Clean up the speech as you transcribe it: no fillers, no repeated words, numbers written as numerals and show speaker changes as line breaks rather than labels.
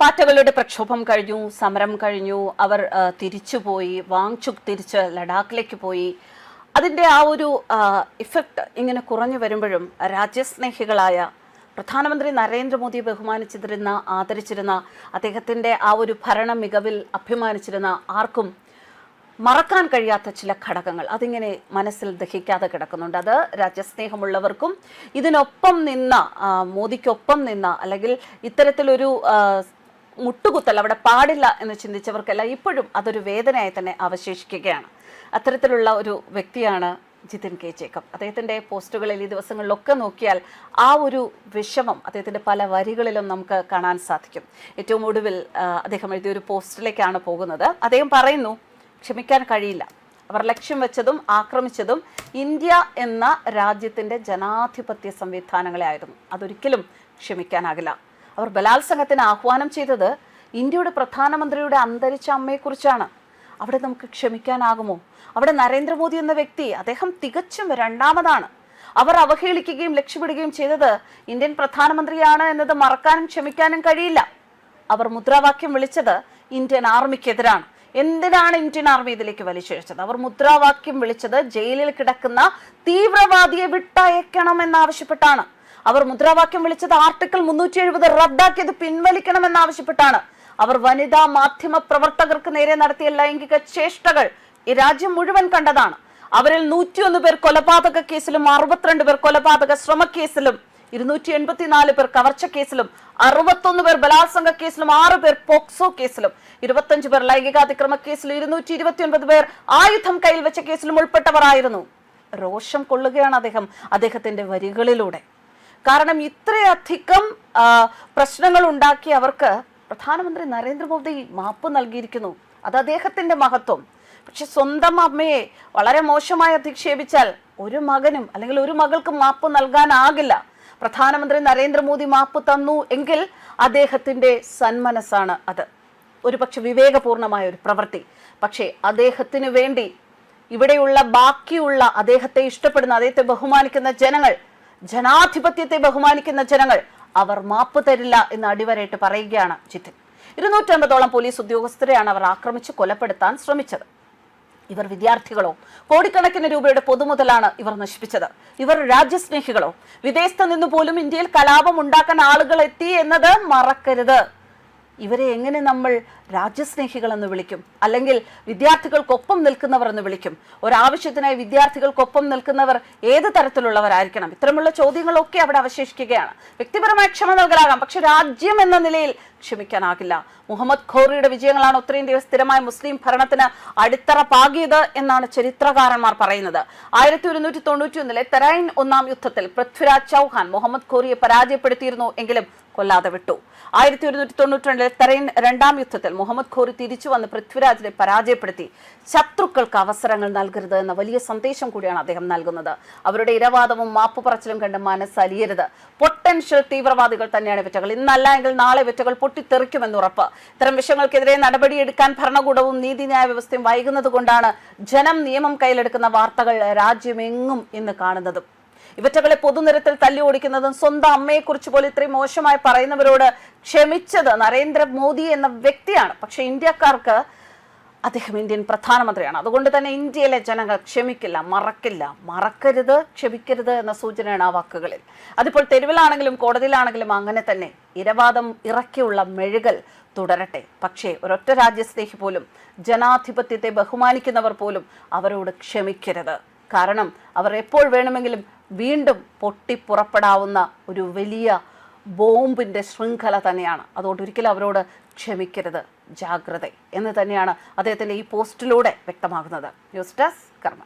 പാറ്റകളുടെ പ്രക്ഷോഭം കഴിഞ്ഞു, സമരം കഴിഞ്ഞു, അവർ തിരിച്ചുപോയി, വാങ്ചുക് തിരിച്ച് ലഡാക്കിലേക്ക് പോയി. അതിൻ്റെ ആ ഒരു ഇഫക്റ്റ് ഇങ്ങനെ കുറഞ്ഞു വരുമ്പോഴും രാജ്യസ്നേഹികളായ പ്രധാനമന്ത്രി നരേന്ദ്രമോദിയെ ബഹുമാനിച്ചിരുന്ന, ആദരിച്ചിരുന്ന, അദ്ദേഹത്തിൻ്റെ ആ ഒരു ഭരണ മികവിൽ അഭിമാനിച്ചിരുന്ന ആർക്കും മറക്കാൻ കഴിയാത്ത ചില ഘടകങ്ങൾ അതിങ്ങനെ മനസ്സിൽ ദഹിക്കാതെ കിടക്കുന്നുണ്ട്. അത് രാജ്യസ്നേഹമുള്ളവർക്കും ഇതിനൊപ്പം നിന്ന, മോദിക്കൊപ്പം നിന്ന, അല്ലെങ്കിൽ ഇത്തരത്തിലൊരു മുട്ടുകുത്തൽ അവിടെ പാടില്ല എന്ന് ചിന്തിച്ചവർക്കെല്ലാം ഇപ്പോഴും അതൊരു വേദനയായി തന്നെ അവശേഷിക്കുകയാണ്. അത്തരത്തിലുള്ള ഒരു വ്യക്തിയാണ് ജിതിൻ കെ ജേക്കബ്. അദ്ദേഹത്തിൻ്റെ പോസ്റ്റുകളിൽ ഈ ദിവസങ്ങളിലൊക്കെ നോക്കിയാൽ ആ ഒരു വിഷമം അദ്ദേഹത്തിൻ്റെ പല വരികളിലും നമുക്ക് കാണാൻ സാധിക്കും. ഏറ്റവും ഒടുവിൽ അദ്ദേഹം എഴുതിയൊരു പോസ്റ്റിലേക്കാണ് പോകുന്നത്. അദ്ദേഹം പറയുന്നു, ക്ഷമിക്കാൻ കഴിയില്ല. അവർ ലക്ഷ്യം വെച്ചതും ആക്രമിച്ചതും ഇന്ത്യ എന്ന രാജ്യത്തിൻ്റെ ജനാധിപത്യ സംവിധാനങ്ങളെ ആയിരുന്നു. അതൊരിക്കലും ക്ഷമിക്കാനാകില്ല. അവർ ബലാത്സംഗത്തിന് ആഹ്വാനം ചെയ്തത് ഇന്ത്യയുടെ പ്രധാനമന്ത്രിയുടെ അന്തരിച്ച അമ്മയെക്കുറിച്ചാണ്. അവിടെ നമുക്ക് ക്ഷമിക്കാനാകുമോ? അവിടെ നരേന്ദ്രമോദി എന്ന വ്യക്തി, അദ്ദേഹം തികച്ചും രണ്ടാമതാണ്. അവർ അവഹേളിക്കുകയും ലക്ഷ്യമിടുകയും ചെയ്തത് ഇന്ത്യൻ പ്രധാനമന്ത്രിയാണ് എന്നത് മറക്കാനും ക്ഷമിക്കാനും കഴിയില്ല. അവർ മുദ്രാവാക്യം വിളിച്ചത് ഇന്ത്യൻ ആർമിക്കെതിരാണ്. എന്തിനാണ് ഇന്ത്യൻ ആർമി ഇതിലേക്ക് വലിച്ചിഴച്ചത്? അവർ മുദ്രാവാക്യം വിളിച്ചത് ജയിലിൽ കിടക്കുന്ന തീവ്രവാദിയെ വിട്ടയക്കണമെന്നാവശ്യപ്പെട്ടാണ്. അവർ മുദ്രാവാക്യം വിളിച്ചത് ആർട്ടിക്കിൾ 370 റദ്ദാക്കിയത് പിൻവലിക്കണമെന്നാവശ്യപ്പെട്ടാണ്. അവർ വനിതാ മാധ്യമ പ്രവർത്തകർക്ക് നേരെ നടത്തിയ ലൈംഗിക ചേഷ്ടകൾ ഈ രാജ്യം മുഴുവൻ കണ്ടതാണ്. അവരിൽ 101 പേർ കൊലപാതക കേസിലും 62 പേർ കൊലപാതക ശ്രമക്കേസിലും 284 പേർ കവർച്ച കേസിലും 61 പേർ ബലാത്സംഗ കേസിലും 6 പേർ പോക്സോ കേസിലും 25 പേർ ലൈംഗികാതിക്രമ കേസിലും 229 പേർ ആയുധം കയ്യിൽ വെച്ച കേസിലും ഉൾപ്പെട്ടവരായിരുന്നു. രോഷം കൊള്ളുകയാണ് അദ്ദേഹത്തിന്റെ വരികളിലൂടെ. കാരണം ഇത്രയധികം പ്രശ്നങ്ങൾ ഉണ്ടാക്കി അവർക്ക് പ്രധാനമന്ത്രി നരേന്ദ്രമോദി മാപ്പ് നൽകിയിരിക്കുന്നു. അത് അദ്ദേഹത്തിന്റെ മഹത്വം. പക്ഷെ സ്വന്തം അമ്മയെ വളരെ മോശമായി അധിക്ഷേപിച്ചാൽ ഒരു മകനും അല്ലെങ്കിൽ ഒരു മകൾക്കും മാപ്പ് നൽകാനാകില്ല. പ്രധാനമന്ത്രി നരേന്ദ്രമോദി മാപ്പ് തന്നു എങ്കിൽ അദ്ദേഹത്തിന്റെ സന്മനസ്സാണ് അത്. ഒരുപക്ഷെ വിവേകപൂർണമായ ഒരു പ്രവൃത്തി. പക്ഷേ അദ്ദേഹത്തിന് വേണ്ടി ഇവിടെയുള്ള ബാക്കിയുള്ള അദ്ദേഹത്തെ ഇഷ്ടപ്പെടുന്ന, അദ്ദേഹത്തെ ബഹുമാനിക്കുന്ന ജനങ്ങൾ, ജനാധിപത്യത്തെ ബഹുമാനിക്കുന്ന ജനങ്ങൾ, അവർ മാപ്പ് തരില്ല എന്ന് അടിവരയിട്ട് പറയുകയാണ് ജിതിൻ. 250ഓളം പോലീസ് ഉദ്യോഗസ്ഥരെയാണ് അവർ ആക്രമിച്ച് കൊലപ്പെടുത്താൻ ശ്രമിച്ചത്. ഇവർ വിദ്യാർത്ഥികളോ? കോടിക്കണക്കിന് രൂപയുടെ പൊതുമുതലാണ് ഇവർ നശിപ്പിച്ചത്. ഇവർ രാജ്യസ്നേഹികളോ? വിദേശത്ത് നിന്ന് പോലും ഇന്ത്യയിൽ കലാപം ഉണ്ടാക്കാൻ ആളുകൾ എത്തി എന്നത് മറക്കരുത്. ഇവരെ എങ്ങനെ നമ്മൾ രാജ്യസ്നേഹികൾ എന്ന് വിളിക്കും? അല്ലെങ്കിൽ വിദ്യാർത്ഥികൾക്കൊപ്പം നിൽക്കുന്നവർ എന്ന് വിളിക്കും? ഒരാവശ്യത്തിനായി വിദ്യാർത്ഥികൾക്കൊപ്പം നിൽക്കുന്നവർ ഏത് തരത്തിലുള്ളവരായിരിക്കണം? ഇത്തരമുള്ള ചോദ്യങ്ങളൊക്കെ അവിടെ അവശേഷിക്കുകയാണ്. വ്യക്തിപരമായ ക്ഷമ നൽകലാകാം, പക്ഷെ രാജ്യം എന്ന നിലയിൽ ക്ഷമിക്കാനാകില്ല. മുഹമ്മദ് ഖോറിയുടെ വിജയങ്ങളാണ് ഉത്തരേന്ത്യയിൽ സ്ഥിരമായ മുസ്ലിം ഭരണത്തിന് അടിത്തറ പാകിയത് എന്നാണ് ചരിത്രകാരന്മാർ പറയുന്നത്. 1191 തെരൈൻ 1-ാം യുദ്ധത്തിൽ പൃഥ്വിരാജ് ചൗഹാൻ മുഹമ്മദ് ഖോറിയെ പരാജയപ്പെടുത്തിയിരുന്നു എങ്കിലും കൊല്ലാതെ വിട്ടു. 1192 തെരൈൻ 2-ാം യുദ്ധത്തിൽ മുഹമ്മദ് ഖോറി തിരിച്ചു വന്ന് പൃഥ്വിരാജിനെ പരാജയപ്പെടുത്തി. ശത്രുക്കൾക്ക് അവസരങ്ങൾ നൽകരുത് എന്ന വലിയ സന്ദേശം കൂടിയാണ് അദ്ദേഹം നൽകുന്നത്. അവരുടെ ഇരവാദവും മാപ്പ് പറച്ചിലും കണ്ട് മനസ്സലിയരുത്. പൊട്ടൻഷ്യൽ തീവ്രവാദികൾ തന്നെയാണ് ഇവറ്റകൾ. ഇന്നല്ല എങ്കിൽ നാളെ ഇവറ്റകൾ പൊട്ടിത്തെറിക്കുമെന്ന് ഉറപ്പ്. ഇത്തരം വിഷയങ്ങൾക്കെതിരെ നടപടിയെടുക്കാൻ ഭരണകൂടവും നീതിന്യായ വ്യവസ്ഥയും വൈകുന്നത് കൊണ്ടാണ് ജനം നിയമം കയ്യിലെടുക്കുന്ന വാർത്തകൾ രാജ്യമെങ്ങും ഇന്ന് കാണുന്നതും. ഇവറ്റകളെ പൊതുനിരത്തിൽ തല്ലി ഓടിക്കുന്നതും സ്വന്തം അമ്മയെക്കുറിച്ച് പോലും ഇത്രയും മോശമായി പറയുന്നവരോട് ക്ഷമിച്ചത് നരേന്ദ്രമോദി എന്ന വ്യക്തിയാണ്. പക്ഷെ ഇന്ത്യക്കാർക്ക് അദ്ദേഹം ഇന്ത്യൻ പ്രധാനമന്ത്രിയാണ്. അതുകൊണ്ട് തന്നെ ഇന്ത്യയിലെ ജനങ്ങൾ ക്ഷമിക്കില്ല, മറക്കില്ല. മറക്കരുത്, ക്ഷമിക്കരുത് എന്ന സൂചനയാണ് ആ വാക്കുകളിൽ. അതിപ്പോൾ തെരുവിലാണെങ്കിലും കോടതിയിലാണെങ്കിലും അങ്ങനെ തന്നെ. ഇരവാദം ഇറക്കിയുള്ള മെഴുകൽ തുടരട്ടെ. പക്ഷേ ഒരൊറ്റ രാജ്യസ്നേഹി പോലും, ജനാധിപത്യത്തെ ബഹുമാനിക്കുന്നവർ പോലും അവരോട് ക്ഷമിക്കരുത്. കാരണം അവർ എപ്പോൾ വേണമെങ്കിലും വീണ്ടും പൊട്ടിപ്പുറപ്പെടാവുന്ന ഒരു വലിയ ബോംബിൻ്റെ ശൃംഖല തന്നെയാണ്. അതുകൊണ്ട് ഒരിക്കലും അവരോട് ക്ഷമിക്കരുത്, ജാഗ്രത എന്ന് തന്നെയാണ് അദ്ദേഹത്തിൻ്റെ ഈ പോസ്റ്റിലൂടെ വ്യക്തമാകുന്നത്. ന്യൂസ് ഡെസ്ക് കർമ്മ.